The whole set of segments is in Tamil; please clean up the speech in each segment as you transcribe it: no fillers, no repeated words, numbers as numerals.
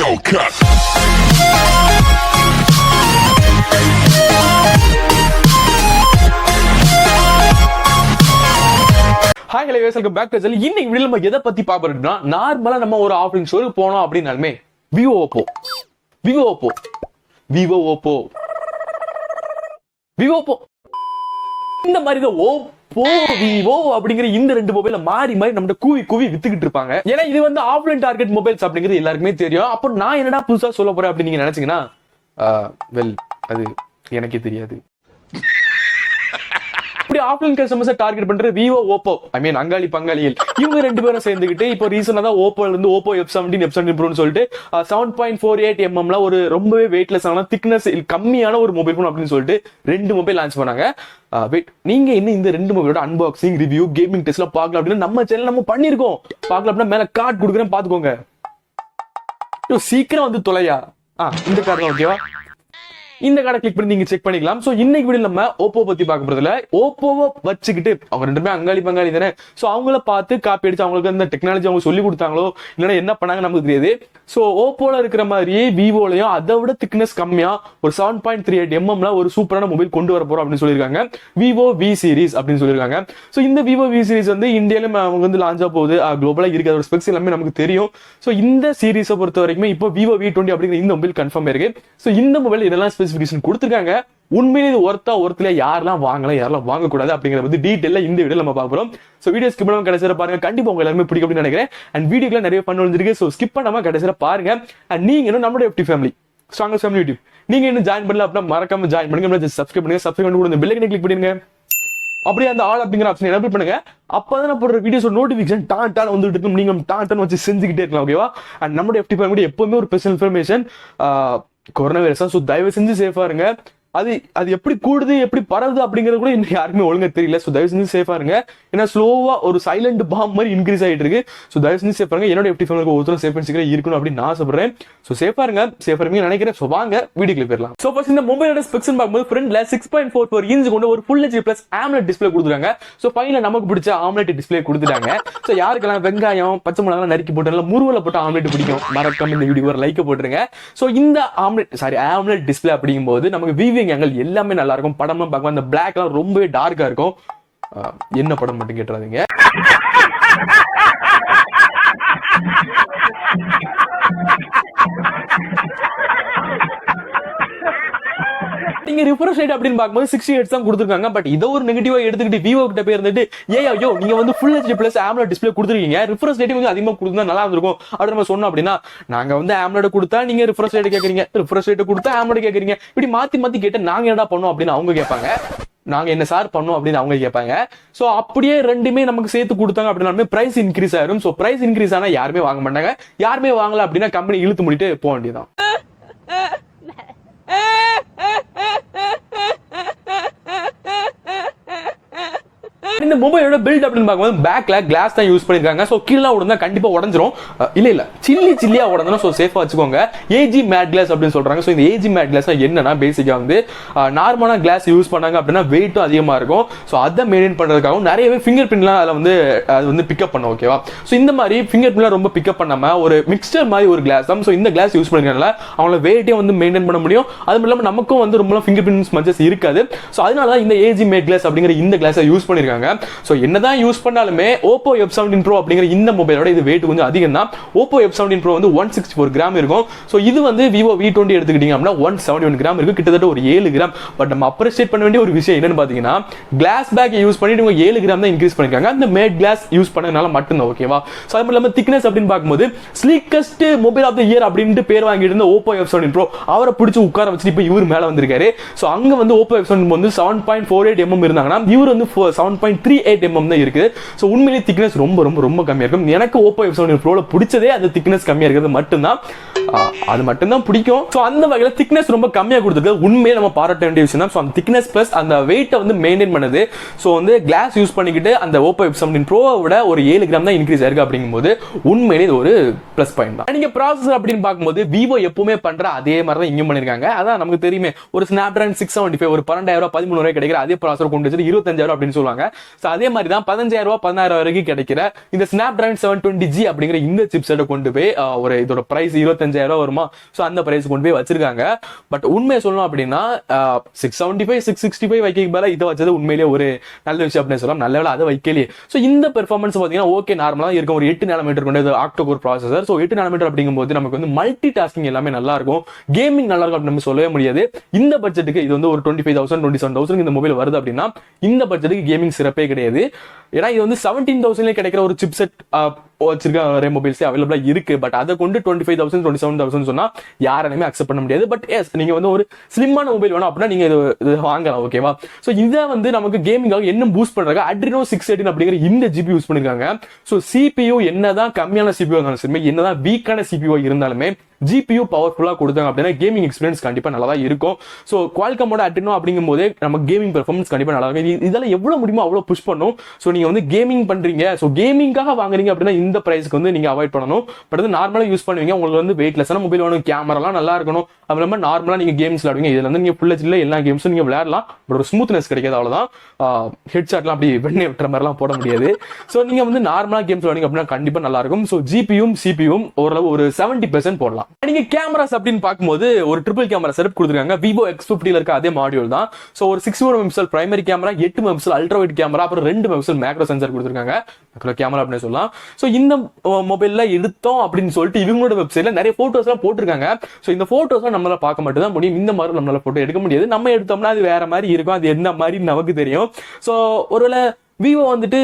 Hellcat. Hi, hello, welcome back to the channel. இன்னைக்கு வீடியோல நம்ம எதை பத்தி பாக்குறோம்னா நார்மலா நம்ம ஒரு ஆஃப்லைன் ஸ்டோருக்கு போனோம் அப்படினாலுமே Vivo Oppo இந்த மாதிரி தான் Oppo Vivo அப்படிங்கிற இந்த ரெண்டு மொபைல மாறி மாறி நம்ம கூவி வித்துக்கிட்டு இருப்பாங்க. ஏன்னா இது வந்து ஆஃப்லைன் டார்கெட் மொபைல்ஸ் அப்படிங்கிறது எல்லாருக்குமே தெரியும். அப்போ நான் என்னடா புதுசா சொல்ல போறேன் அப்படின்னு நீங்க நினைச்சீங்கன்னா அது எனக்கே தெரியாது. இப்படி ஆஃப்லைன் கஸ்டமர்ஸ் டார்கெட் பண்ற Vivo Oppo அங்காளி பங்காளிகள் இவங்க ரெண்டு பேரும் சேர்ந்துக்கிட்டு இப்போ ரீசனா தான் Oppo இருந்து Oppo F17 Pro ன்னு சொல்லிட்டு 7.48 mm ஒரு ரொம்பவே வெயிட்லெஸ் ஆன திக்னஸ் கம்மியான ஒரு மொபைல் போன் அப்படின்னு சொல்லிட்டு ரெண்டு மொபைல் லான்ச் பண்ணாங்க. நீங்க இன்னும் இந்த ரெண்டு மொபைலோட அன்பாக்சிங் ரிவ்யூ கேமிங் டெஸ்ட்ல பார்க்கலாம் அப்படின்னு நம்ம சேனல் நம்ம பண்ணிருக்கோம். பார்க்கலாம் அப்படின்னா மேல கார்டு கொடுக்குறேன் பாத்துக்கோங்க. சீக்கிரம் வந்து தொலையா இந்த கார்டு தான் ஓகேவா? இந்த கார்டை கிளிக் பண்ணி நீங்க செக் பண்ணிக்கலாம். சோ இன்னைக்கு வீடியோ நம்ம Oppo பத்தி பார்க்க போறதுல Oppo-வை வச்சுக்கிட்டு அவங்க ரெண்டுமே அங்காளி பங்காளி தானே. சோ அவங்கள பார்த்து காப்பி அடிச்சு அவங்களுக்கு அந்த டெக்னாலஜி அவங்க சொல்லி கொடுத்தாங்களோ இல்லைன்னா என்ன பண்ணாங்க நமக்கு தெரியாது. சோ Oppo-ல இருக்கிற மாதிரியே Vivo-லயும் அதை விட திக்னஸ் கம்மியா ஒரு 7.38 mm ஒரு சூப்பரான மொபைல் கொண்டு வர போறோம் அப்படின்னு சொல்லியிருக்காங்க. Vivo V series அப்படின்னு சொல்லியிருக்காங்க. சோ இந்த Vivo V series வந்து இந்தியால அவங்க வந்து லான்ச் ஆக போகுது. குளோபலா இருக்கு, அதோட ஸ்பெக்ஸ் எல்லாமே நமக்கு தெரியும். சோ இந்த சீரீஸை பொறுத்த வரைக்கும் இப்போ Vivo V20 அப்படிங்கிற இந்த மொபைல் கன்ஃபார்ம் இருக்கு. சோ இந்த மொபைல் இதெல்லாம் ஸ்பெசிபிகேஷன் கொடுத்திருக்காங்க. உண்மையிலே இது ஒருத்தல யாரெல்லாம் வாங்கலாம் யாரெல்லாம் வாங்கக்கூடாது அப்படிங்கிற வந்து டீட்டெயில இந்த வீடியோ நம்ம பார்க்க போறோம். சோ வீடியோ ஸ்கிப் பண்ணாம கடைசியா பாருங்க. கண்டிப்பா உங்க எல்லாருமே பிடிக்கும் அப்படின்னு நினைக்கிறேன். அண்ட் வீடியோக்குள்ள நிறைய பண்ண வந்துருக்கு. சோ ஸ்கிப் பண்ணாம கடைசியா பாருங்க. அண்ட் நீங்க இன்னும் நம்மளோட FT family strongest family YouTube நீங்க இன்னும் ஜாயின் பண்ணல அப்படின்னா மறக்காம ஜாயின் பண்ணுங்க. சப்ஸ்கிரைப் பண்ணுங்க. சப்ஸ்கிரைப் பண்ணி கூட பெல் ஐகானை கிளிக் பண்ணிருங்க. அப்படியே அந்த ஆல் அப்படிங்கிற ஆப்ஷன் எனேபிள் பண்ணுங்க. அப்பதான் போடுற வீடியோஸ் நோட்டிபிகேஷன் டான் வந்துட்டு இருக்கும். நீங்க டான் வச்சு செஞ்சுக்கிட்டே இருக்கலாம் ஓகேவா? அண்ட் நம்மளோட FT ஃபேமிலி எப்பவுமே ஒரு ஸ்பெஷல் இன்ஃபர்மேஷன் கொரோனா வைரஸா. சோ தயவு செஞ்சு சேஃபா இருங்க. அது எப்படி கூடுது எப்படி பரவுது அப்படிங்கிறது கூட இன்னும் யாருமே ஒழுங்கா தெரியல. சோ தயவு செஞ்சு சேஃபா இருங்க. ஏன்னா ஸ்லோவா ஒரு சைலண்ட் பாம் மாதிரி இன்க்ரீஸ் ஆயிட்டு இருக்கு. சோ தயவு செஞ்சு சேஃபா இருங்க. என்னோட FT ஃபேமிலிக்கு ஒருத்தரும் சேஃப் அண்ட் சீக்கிரம் இருக்கணும் அப்படின்னு நான் சொல்றேன். சோ சேஃபா இருங்க, சேஃபா இருங்க நினைக்கிறேன். சோ வாங்க வீடியோக்குள்ள போயிடலாம். சோ ஃபர்ஸ்ட் இந்த மொபைலோட ஸ்பெக்ஸ் பார்க்கும்போது ஃப்ரண்ட்ல 6.44 இன்ச் கொண்ட ஒரு full HD plus AMOLED display கொடுத்துருக்காங்க. சோ ஃபைனலா நமக்கு பிடிச்ச ஆம்லெட் டிஸ்பிளே கொடுத்துட்டாங்க. சோ யாருக்கெல்லாம் வெங்காயம் பச்சை மிளகாய் நறுக்கி போட்டு முருவல போட்டு ஆம்லெட் பிடிக்கும் மறக்காம இந்த வீடியோ ஒரு லைக் போட்டுருங்க. சோ இந்த AMOLED டிஸ்பிளே அப்படிங்கும்போது நமக்கு விவிங் ஆங்கிள் எல்லாமே நல்லா இருக்கும். படம்லாம் பார்க்கும்போது அந்த பிளாக் எல்லாம் ரொம்பவே டார்க்கா இருக்கும். என்ன படம் மட்டும் கேட்டுறாதீங்க. நீங்க ரிஃப்ரெஷ் ரேட் அப்படின்னு பார்க்கும்போது 60 Hz தான் கொடுத்துருக்காங்க. பட் இதை ஒரு நெகட்டிவா எடுத்துக்கிட்டு Vivo கிட்ட போய் இருந்துட்டு ஐயோ நீங்க வந்து full HD plus AMOLED display கொடுத்துருக்கீங்க, ரிஃப்ரெஷ் ரேட் வந்து அதிகமா கொடுத்தா நல்லா இருந்திருக்கும் அப்படின்னு நம்ம சொன்னோம். அப்படின்னா நாங்க வந்து AMOLED கொடுத்தா நீங்க ரிஃப்ரெஷ் ரேட் கேக்குறீங்க, ரிஃப்ரெஷ் ரேட் கொடுத்தா AMOLED கேக்குறீங்க, இப்படி மாத்தி கேட்டா நாங்க என்னடா பண்ணோம் அப்படின்னு அவங்க கேட்பாங்க. நாங்க என்ன சார் பண்ணோம் அப்படின்னு அவங்க கேட்பாங்க. சோ அப்படியே ரெண்டுமே நமக்கு சேர்த்து கொடுத்தாங்க அப்படின்னா பிரைஸ் இன்க்ரீஸ் ஆயிரும். சோ பிரைஸ் இன்க்ரீஸ் ஆனா யாருமே வாங்க மாட்டாங்க. யாருமே வாங்கல அப்படின்னா கம்பெனி இழுத்து முடிட்டு போக வேண்டியதான். இந்த மொபைலோட பில்ட் அப்படின்னு பார்க்கும்போது பேக்ல கிளாஸ் தான் யூஸ் பண்ணிருக்காங்க. சோ கீழே உடனே கண்டிப்பா உடஞ்சிரும். இல்ல சில்லியா உடஞ்சிரும். சோ சேஃபா வச்சுக்கோங்க. AG மேட் கிளாஸ் அப்படின்னு சொல்றாங்க. சோ இந்த AG மேட் கிளாஸ் என்னன்னா பேசிக்கா வந்து நார்மலான கிளாஸ் யூஸ் பண்ணாங்க அப்படின்னா வெயிட்டும் அதிகமா இருக்கும். சோ அதை மெயின்டைன் பண்றதுக்காகவும் நிறையவே ஃபிங்கர் பிரிண்ட்லாம் அதுல வந்து அது வந்து பிக்கப் பண்ணும் ஓகேவா? சோ இந்த மாதிரி ஃபிங்கர் பிரிண்ட்லாம் ரொம்ப பிக்கப் பண்ணாம ஒரு மிக்சர் மாதிரி ஒரு கிளாஸ் தான். சோ இந்த கிளாஸ் யூஸ் பண்ணிருக்கனால அவங்கள வெயிட்டே வந்து மெயின்டைன் பண்ண முடியும். அது இல்லாம நமக்கும் வந்து ரொம்ப ஃபிங்கர் பிரிண்ட் ஸ்மச்சஸ் இருக்காது. சோ அதனாலதான் இந்த AG மேட் கிளாஸ் அப்படிங்கிற இந்த கிளாஸை யூஸ் பண்ணிருக்காங்க. சோ என்னதான் யூஸ் பண்ணாலுமே Oppo F17 Pro அப்படிங்கிற இந்த மொபைலோட இது வெயிட் கொஞ்சம் அதிகம் தான். Oppo F17 Pro வந்து 164 கிராம் இருக்கும். சோ இது வந்து Vivo V20 எடுத்துக்கிட்டீங்க அப்படின்னா 171 கிராம் இருக்கு, கிட்டத்தட்ட ஒரு 7 கிராம். பட் நம்ம அப்ரிஷியேட் பண்ண வேண்டிய ஒரு விஷயம் என்னன்னு பாத்தீங்கன்னா கிளாஸ் பேக் யூஸ் பண்ணிட்டு 7 கிராம் தான் இன்க்ரீஸ் பண்ணிருக்காங்க. அந்த மேட் கிளாஸ் யூஸ் பண்ணதுனால மட்டும்தான் ஓகேவா? சோ அது இல்லாம திக்னஸ் அப்படின்னு பார்க்கும்போது ஸ்லீக்கஸ்ட் மொபைல் ஆஃப் தி இயர் அப்படின்ட்டு பேர் வாங்கிட்டு இருந்த Oppo F17 Pro அவரை பிடிச்சி உட்கார வச்சுட்டு இப்ப இவர் மேல வந்திருக்காரு. சோ அங்க வந்து Oppo F17 வந்து 7.48 mm இருந்தாங்கன்னா இவர் வந்து 7.38 mm தான் இருக்கு. சோ உண்மையிலேயே திக்னஸ் ரொம்ப கம்மியா இருக்கும். எனக்கு Oppo F17 Pro ல பிடிச்சதே அந்த திக்னஸ் கம்மியா இருக்கிறது மட்டும்தான். அது மட்டும்தான் பிடிக்கும். சோ அந்த வகையில திக்னஸ் ரொம்ப கம்மியா கொடுத்துருக்கு. உண்மையிலே நம்ம பாராட்ட வேண்டிய விஷயம் தான். சோ அந்த திக்னஸ் பிளஸ் அந்த வெயிட்டை வந்து மெயின்டைன் பண்ணுது. சோ வந்து கிளாஸ் யூஸ் பண்ணிக்கிட்டு அந்த Oppo F17 Pro விட ஒரு 7 கிராம் தான் இன்க்ரீஸ் ஆயிருக்கு அப்படிங்கும்போது உண்மையிலே இது ஒரு பிளஸ் பாயிண்ட் தான். நீங்க ப்ராசஸர் அப்படின்னு பார்க்கும்போது Vivo எப்பவுமே பண்ற அதே மாதிரி தான் இங்கேயும் பண்ணிருக்காங்க. அதான் நமக்கு தெரியுமே ஒரு Snapdragon 675 ஒரு 12,000 13,000 கிடைக்கிற அதே ப்ராசஸர் கொண்டு வச்சு 25,000 அப்படின்னு சொல்லுவாங்க. சோ அதே மாதிரி தான் 15,000 16,000 வரைக்கும் கிடைக்கிற இந்த Snapdragon 720G அப்படிங்கிற இந்த சிப்செட்டை கொண்டு போய் ஒரு இதோட பிரைஸ் 25,000 25,000 வருமா. ஸோ அந்த பிரைஸ் கொண்டு போய் வச்சிருக்காங்க. பட் உண்மையை சொல்லணும் அப்படின்னா 675 665 வைக்க பதிலாக இதை வச்சது உண்மையிலேயே ஒரு நல்ல விஷயம் அப்படின்னு சொல்லலாம். நல்ல வேலை அதை வைக்கலையே. ஸோ இந்த பெர்ஃபார்மன்ஸ் பார்த்தீங்கன்னா ஓகே நார்மலாக இருக்கும். ஒரு 8 நானோமீட்டர் கொண்டு ஆக்டோகோர் ப்ராசஸர். ஸோ 8 நானோமீட்டர் அப்படிங்கும்போது நமக்கு வந்து மல்டி டாஸ்கிங் எல்லாமே நல்லா இருக்கும். கேமிங் நல்லா இருக்கும் அப்படின்னு நம்ம சொல்லவே முடியாது. இந்த பட்ஜெட்டுக்கு இது வந்து ஒரு 25,000 27,000 இந்த மொபைல் வருது அப்படின்னா இந்த பட்ஜெட்டுக்கு கேமிங் சிறப்பே கிடையாது. ஏன்னா இது வந்து 17,000 கிடைக்கிற ஒரு சிப் செட் வச்சிருக்க நிறைய மொபைல்ஸே அவைலபிளா இருக்கு. பட் அதை கொண்டு 25,000 27,000 சொன்னா யாராலுமே அக்செப்ட் பண்ண முடியாது. பட் எஸ் நீங்க வந்து ஒரு ஸ்லிம்மான மொபைல் வேணும் அப்படின்னா நீங்க இது வாங்கலாம். ஓகேவா. ஸோ இதை வந்து நமக்கு கேமிங்காக என்ன பூஸ்ட் பண்றாங்க Adreno 618 அப்படிங்கிற இந்த ஜிபி யூஸ் பண்ணிருக்காங்க. ஸோ CPU என்னதான் கம்மியான CPU இருந்தாலும் சரி, என்னதான் வீக்கான CPU இருந்தாலுமே GPU பவர்ஃபுல்லா கொடுத்தாங்க அப்படின்னா கேமிங் எக்ஸ்பீரியன்ஸ் கண்டிப்பா நல்லா தான் இருக்கும். ஸோ குவால்காமோட Adreno அப்படிங்கும் போதே நம்ம கேமிங் பெர்ஃபார்மன்ஸ் கண்டிப்பா நல்லா இருக்கும். இதெல்லாம் எவ்வளவு முடியுமோ அவ்வளவு புஷ் பண்ணும். ஸோ நீங்க வந்து கேமிங் பண்றீங்க, ஸோ கேமிங்காக வாங்குறீங்க அப்படின்னா இந்த பிரைஸ்க்கு வந்து நீங்க அவாய்ட் பண்ணணும். பட் வந்து நார்மலா யூஸ் பண்ணுவீங்க, உங்களுக்கு வந்து வெயிட்லெஸ்ஸான மொபைல் வேணும், கேமராலாம் நல்லா இருக்கணும், அது இல்லாம நார்மலா நீங்க கேம்ஸ் விளையாடுவீங்க. இதுல வந்து நீங்க ஃபுல் ஹெச்டில எல்லா கேம்ஸும் நீங்க விளையாடலாம். பட் ஒரு ஸ்மூத்னஸ் கிடைக்காது, அவ்வளவுதான். ஹெட்ஷாட்லாம் அப்படி வெண்ணெய் விட்டுற மாதிரிலாம் போட முடியாது. ஸோ நீங்க வந்து நார்மலா கேம்ஸ் விளையாடுங்க அப்படின்னா கண்டிப்பா நல்லா இருக்கும். ஸோ ஜிபியும் சிபியும் ஓரளவு ஒரு 70% போடலாம். நீங்க கேமராஸ் அப்படின்னு பார்க்கும்போது ஒரு ட்ரிபிள் கேமரா செட்டப் கொடுத்துருக்காங்க. Vivo X50 இருக்க அதே மாடியூல் தான். ஸோ ஒரு 64 megapixel primary camera, 8 megapixel ultra wide camera, அப்புறம் 2 மெகாபிக்சல் மேக்ரோ சென்சார் கொடுத்துருக்காங்க. மேக்ரோ கேமரா அப்படின்னு சொல்லலாம். ஸோ இந்த மொபைல்ல எடுத்தோம் அப்படின்னு சொல்லிட்டு இவங்களோட வெப்சைட்ல நிறைய போட்டோஸ் எல்லாம் போட்டிருக்காங்க. ஸோ இந்த போட்டோஸ் நம்மளால பார்க்க மட்டும் தான் முடியும். இந்த மாதிரி நம்மளால போட்டோ எடுக்க முடியாது. நம்ம எடுத்தோம்னா அது வேற மாதிரி இருக்கும். அது என்ன மாதிரி நமக்கு தெரியும். ஸோ ஒருவேளை விவோ வந்துட்டு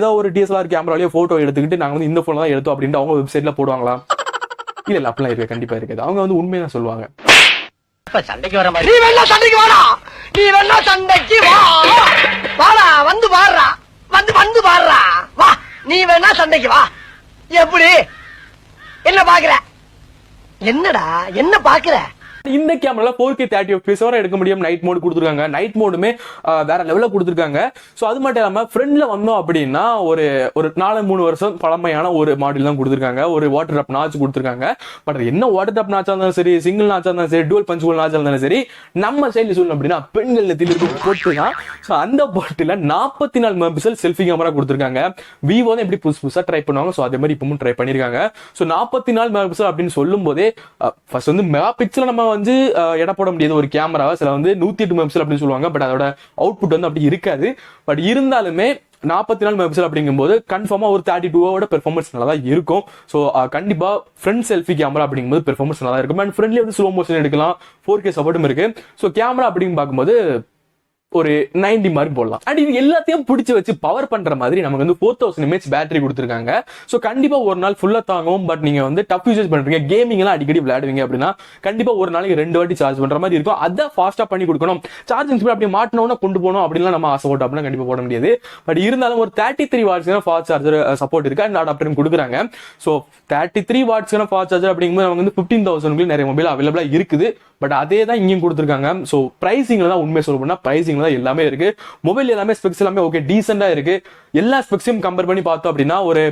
ஏதோ ஒரு DSLR கேமராலயே போட்டோ எடுத்துக்கிட்டு நாங்க வந்து இந்த போன்ல தான் எடுத்தோம் அப்படின்ட்டு அவங்க வெப்சைட்ல போடுவாங்களா? இல்ல அப்படிலாம் இருக்கு, கண்டிப்பா இருக்காது. அவங்க வந்து உண்மையா சொல்லுவாங்க. சண்டைக்கு வர மாதிரி நீ வேணா சண்டைக்கு வாடா, நீ வேணா சண்டைக்கு வா, வாடா வந்து பாடுறா, வந்து பாடுறா, வா நீ வேணா சண்டைக்கு வா. எப்படி என்ன பாக்குற, என்னடா என்ன பாக்குற? இந்த கேமரால 4K 30 FPS வரை எடுக்க முடியும். நைட் மோட் கொடுத்துருக்காங்க. நைட் மோடுமே வேற லெவல்ல கொடுத்துருக்காங்க. சோ அது மட்டும் இல்லாம ஃப்ரண்ட்ல வந்தோம் அப்படின்னா ஒரு 4-3 வருஷம் பழமையான ஒரு மாடல் தான் கொடுத்துருக்காங்க. ஒரு வாட்டர் ட்ராப் நாச் கொடுத்துருக்காங்க. பட் என்ன வாட்டர் ட்ராப் நாச்சா இருந்தாலும் சரி, சிங்கிள் நாச்சா இருந்தாலும் சரி, டுவல் பஞ்ச் ஹோல் நாச்சா இருந்தாலும் சரி, நம்ம சைடுல சொல்லணும் அப்படின்னா பெண்கள் நெத்தியில போட்டு தான். சோ அந்த பாட்டில 44 மெகாபிக்சல் செல்ஃபி கேமரா கொடுத்துருக்காங்க. விவோ தான் எப்படி புதுசா ட்ரை பண்ணுவாங்க. சோ அதே மாதிரி இப்பவும் ட்ரை பண்ணிருக்காங்க. சோ 44 மெகாபிக்சல் அப்படின்னு சொல்லும் போதே ஃபர்ஸ்ட் வந்து மெகா பிக்சல் நம்ம வந்து எடை போட முடியாது ஒரு கேமராவை. சில வந்து 108 மெகாபிக்சல் அப்படின்னு சொல்லுவாங்க. பட் அதோட அவுட்புட் வந்து அப்படி இருக்காது. பட் இருந்தாலுமே 44 மெகாபிக்சல் அப்படிங்கும்போது கன்ஃபார்மா ஒரு 32 பெர்ஃபார்மன்ஸ் நல்லா தான் இருக்கும். ஸோ கண்டிப்பா ஃப்ரண்ட் செல்ஃபி கேமரா அப்படிங்கும்போது பெர்ஃபார்மன்ஸ் நல்லா இருக்கும். அண்ட் ஃப்ரண்ட்லி வந்து ஸ்லோ மோஷன் எடுக்கலாம், 4K சப்போர்ட்டும் இருக்கு. ஸோ கேமரா அப்படின்னு பார்க்கும்போது ஒரு 90 மார்க் போடலாம். அண்ட் இது எல்லாத்தையும் பிடிச்சி வச்சு பவர் பண்ற மாதிரி நமக்கு வந்து 4000 mAh பேட்டரி கொடுத்துருக்காங்க. ஸோ கண்டிப்பா ஒரு நாள் ஃபுல்லா தாங்கும். பட் நீங்க வந்து டஃப் யூசேஜ் பண்றீங்க, கேமிங் எல்லாம் அடிக்கடி விளையாடுவீங்க அப்படின்னா கண்டிப்பா ஒரு நாளைக்கு 2 வாட்டி சார்ஜ் பண்ற மாதிரி இருக்கும். அதை ஃபாஸ்டா பண்ணி கொடுக்கணும். சார்ஜிங் ஸ்பீட் அப்படி மாட்டணும்னா கொண்டு போகணும் அப்படின்லாம் நம்ம ஆசைப்பட்டோம் அப்படின்னா கண்டிப்பா போட முடியாது. பட் இருந்தாலும் ஒரு 33 வாட்ஸ் ஃபாஸ்ட் சார்ஜர் சப்போர்ட் இருக்கு. அண்ட் அடாப்டரும் கொடுக்குறாங்க. ஸோ 33 வாட்ஸ் ஃபாஸ்ட் சார்ஜர் அப்படிங்கும்போது நமக்கு வந்து 15,000 நிறைய மொபைல் அவைலபிளா இருக்குது. பட் அதே தான் இங்கேயும் கொடுத்துருக்காங்க. ஸோ பிரைசிங்ல தான் உண்மை சொல்ல போனா பிரைசிங்ல தான் எல்லாமே இருக்கு. மொபைல் எல்லாமே ஸ்பெக்ஸ் எல்லாமே ஓகே டீசெண்டா இருக்கு. எல்லா ஸ்பெக்ஸையும் கம்பேர் பண்ணி பார்த்தோம் அப்படின்னா ஒரு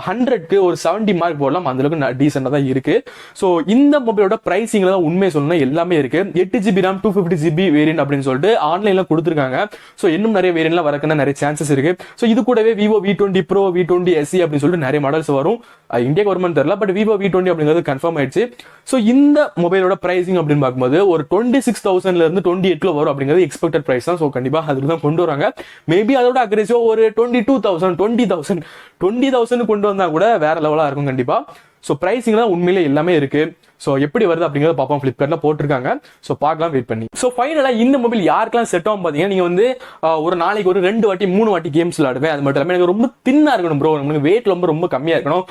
100க்கு ஒரு 70 மார்க் போடலாம். அந்த அளவுக்கு டீசெண்டா தான் இருக்கு. ஸோ இந்த மொபைலோட பிரைசிங்ல தான் உண்மை சொல்லணும் எல்லாமே இருக்கு. 8GB RAM 250GB வேரியன்ட் அப்படின்னு சொல்லிட்டு ஆன்லைன்ல கொடுத்துருக்காங்க. ஸோ இன்னும் நிறைய வேரியன்ட்லாம் வரக்குன்னா நிறைய சான்சஸ் இருக்கு. ஸோ இது கூடவே Vivo V20 Pro, V20 SE அப்படின்னு சொல்லிட்டு நிறைய மாடல்ஸ் வரும். இந்தியா கவர்மெண்ட் தெரியல, பட் Vivo V20 அப்படிங்கிறது கன்ஃபார்ம் ஆயிடுச்சு. ஸோ இந்த மொபைலோட பிரைசிங் அப்படின்னு பார்க்கும்போது ஒரு 26,000 இருந்து 28 வரும் அப்படிங்கிறது எக்ஸ்பெக்டட் பிரைஸ் தான். ஸோ கண்டிப்பா அதுக்கு தான் கொண்டு வராங்க. மேபி அதோட அக்ரெசிவா ஒரு 22,000 20,000 கொண்டு வந்தா கூட வேற லெவலா இருக்கும் கண்டிப்பா. ஸோ பிரைசிங் தான் உண்மையிலே எல்லாமே இருக்கு. ஸோ எப்படி வருது அப்படிங்கிறத பார்ப்போம். ஃபிளிப்கார்ட்ல போட்டிருக்காங்க. ஸோ பார்க்கலாம், வெயிட் பண்ணி. ஸோ ஃபைனலா இந்த மொபைல் யாருக்கெல்லாம் செட் ஆகும் பார்த்தீங்கன்னா, நீங்க வந்து ஒரு நாளைக்கு ஒரு 2 வாட்டி 3 வாட்டி கேம்ஸ் விளையாடுவேன். அது மட்டும் இல்லாமல் எனக்கு ரொம்ப தின்னா இருக்கணும் ப்ரோ, உங்களுக்கு வெயிட் ரொம்ப கம்மியா இருக்கணும்.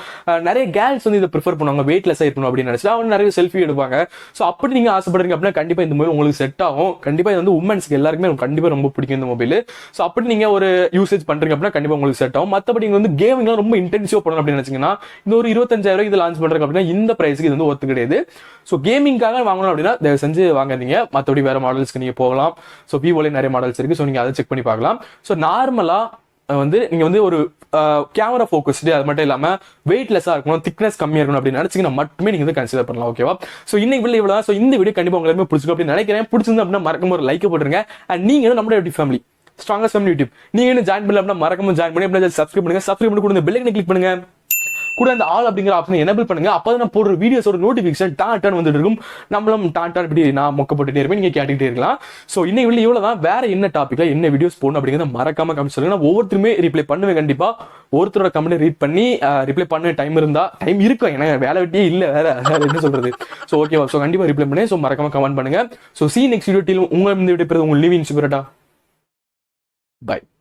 நிறைய கேர்ள்ஸ் வந்து இதை ப்ரிஃபர் பண்ணுவாங்க, வெயிட்லெஸ்ஸா இருக்கணும் அப்படின்னு நினைச்சா அவங்க நிறைய செல்ஃபி எடுப்பாங்க. ஸோ அப்படி நீங்க ஆசைப்படுறீங்க அப்படின்னா கண்டிப்பா இந்த மொபைல் உங்களுக்கு செட் ஆகும். கண்டிப்பா இது வந்து உமன்ஸ்க்கு எல்லாருக்குமே கண்டிப்பா ரொம்ப பிடிக்கும் இந்த மொபைல். ஸோ அப்படி நீங்க ஒரு யூசேஜ் பண்றீங்க அப்படின்னா கண்டிப்பா உங்களுக்கு செட் ஆகும். மற்றபடி நீங்க வந்து கேமிங்லாம் ரொம்ப இன்டென்சிவா பண்ணணும் அப்படின்னு நினைச்சீங்கன்னா இந்த ஒரு 25,000 இது லான்ச் பண்றாங்க அப்படின்னா இந்த பிரைஸ்க்கு இது வந்து ஒத்து கிடையாது. ஸோ கேமிங்காக வாங்கணும் அப்படின்னா தயவு செஞ்சு வாங்காதீங்க. மற்றபடி வேற மாடல்ஸ்க்கு நீங்க போகலாம். ஸோ விவோல நிறைய மாடல்ஸ் இருக்கு. ஸோ நீங்க அதை செக் பண்ணி பார்க்கலாம். ஸோ நார்மலா வந்து நீங்க வந்து ஒரு கேமரா ஃபோக்கஸ்டு, அது மட்டும் இல்லாம வெயிட்லெஸ்ஸா இருக்கணும், திக்னஸ் கம்மியா இருக்கணும் அப்படின்னு நினைச்சீங்கன்னா மட்டுமே நீங்க வந்து கன்சிடர் பண்ணலாம். ஓகேவா? ஸோ இன்னைக்கு வீடியோ இவ்வளவு. ஸோ இந்த வீடியோ கண்டிப்பா உங்களுக்கு பிடிச்சிருக்கும் அப்படின்னு நினைக்கிறேன். பிடிச்சிருந்தா அப்படின்னா மறக்காம ஒரு லைக் போட்டுருங்க. அண்ட் நீங்க நம்மளோட YouTube family strongest family YouTube நீங்க ஜாயின் பண்ணல அப்படின்னா மறக்காம ஜாயின் பண்ணி அப்படின்னா சப்ஸ்கிரைப் பண்ணுங்க. சப்ஸ்கிரைப் பண்ணி கொடுங்க, பெல் ஐக்கனை கிளிக் பண்ணுங்க. கூட அந்த ஆல் அப்படிங்கிற ஆப்ஷன் எனேபிள் பண்ணுங்க. அப்பதான் நான் போடுற வீடியோஸோட நோட்டிபிகேஷன் டான் வந்துட்டு இருக்கும். நம்மளும் டான் இப்படி நான் மொக்க போட்டுட்டே இருப்பேன், நீங்க கேட்டுக்கிட்டே இருக்கலாம். ஸோ இன்னைக்கு வீடியோ இவ்வளவுதான். வேற என்ன டாபிக்ல என்ன வீடியோஸ் போடணும் அப்படிங்கிறத மறக்காம கமெண்ட் சொல்லுங்க. நான் ஒவ்வொருத்தருமே ரிப்ளை பண்ணுவேன் கண்டிப்பா. ஒருத்தரோட கமெண்ட் ரீட் பண்ணி ரிப்ளை பண்ண டைம் இருக்கும், ஏன்னா வேலை வெட்டியே இல்ல, வேற என்ன சொல்றது. ஸோ ஓகேவா, ஸோ கண்டிப்பா ரிப்ளை பண்ணேன். ஸோ மறக்காம கமெண்ட் பண்ணுங்க. So C next video. உங்க இந்த வீடியோ உங்க லிவிங் சுபரட்டா. Bye.